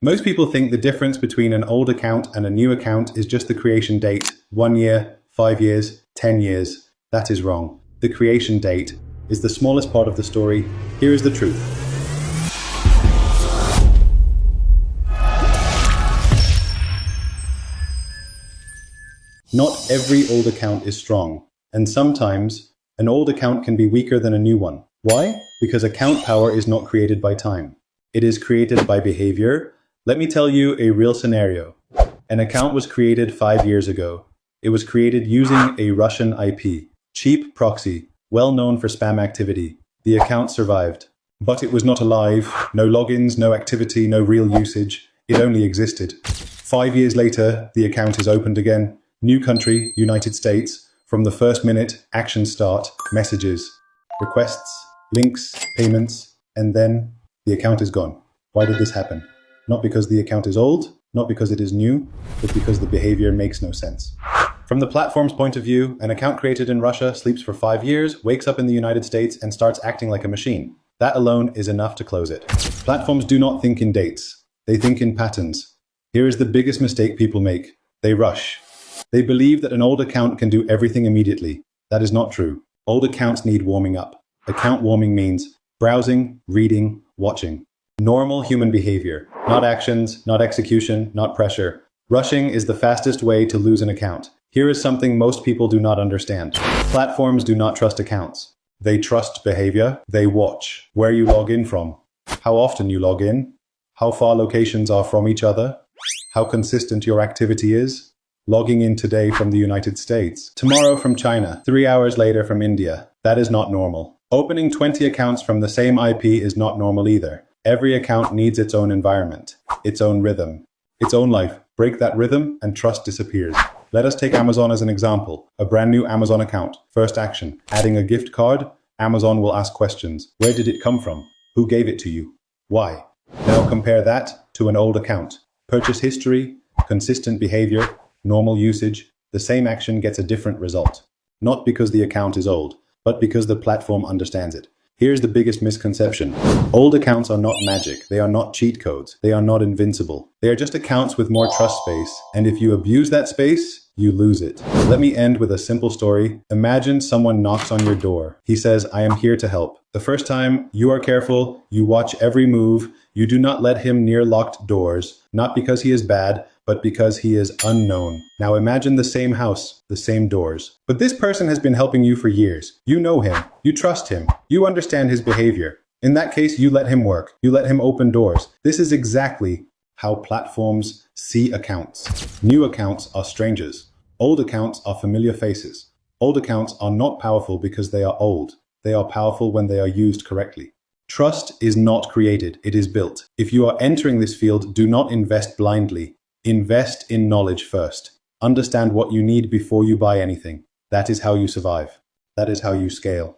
Most people think the difference between an old account and a new account is just the creation date, 1 year, 5 years, 10 years. That is wrong. The creation date is the smallest part of the story. Here is the truth. Not every old account is strong, and sometimes an old account can be weaker than a new one. Why? Because account power is not created by time. It is created by behavior. Let me tell you a real scenario. An account was created 5 years ago. It was created using a Russian IP. Cheap proxy, well known for spam activity. The account survived. But it was not alive. No logins, no activity, no real usage. It only existed. 5 years later, the account is opened again. New country, United States. From the first minute, actions start, messages, requests, links, payments, and then the account is gone. Why did this happen? Not because the account is old, not because it is new, but because the behavior makes no sense. From the platform's point of view, an account created in Russia sleeps for 5 years, wakes up in the United States, and starts acting like a machine. That alone is enough to close it. Platforms do not think in dates. They think in patterns. Here is the biggest mistake people make. They rush. They believe that an old account can do everything immediately. That is not true. Old accounts need warming up. Account warming means browsing, reading, watching. Normal human behavior. Not actions, not execution, not pressure. Rushing is the fastest way to lose an account. Here is something most people do not understand. Platforms do not trust accounts. They trust behavior. They watch where you log in from, how often you log in, how far locations are from each other, how consistent your activity is. Logging in today from the United States, tomorrow from China, 3 hours later from India. That is not normal. Opening 20 accounts from the same IP is not normal either. Every account needs its own environment, its own rhythm, its own life. Break that rhythm and trust disappears. Let us take Amazon as an example. A brand new Amazon account. First action, adding a gift card. Amazon will ask questions. Where did it come from? Who gave it to you? Why? Now compare that to an old account. Purchase history, consistent behavior, normal usage. The same action gets a different result. Not because the account is old, but because the platform understands it. Here's the biggest misconception. Old accounts are not magic. They are not cheat codes. They are not invincible. They are just accounts with more trust space. And if you abuse that space, you lose it. Let me end with a simple story. Imagine someone knocks on your door. He says, "I am here to help." The first time, you are careful. You watch every move. You do not let him near locked doors. Not because he is bad, but because he is unknown. Now imagine the same house, the same doors. But this person has been helping you for years. You know him. You trust him. You understand his behavior. In that case, you let him work. You let him open doors. This is exactly how platforms see accounts. New accounts are strangers. Old accounts are familiar faces. Old accounts are not powerful because they are old. They are powerful when they are used correctly. Trust is not created, it is built. If you are entering this field, do not invest blindly. Invest in knowledge first. Understand what you need before you buy anything. That is how you survive. That is how you scale.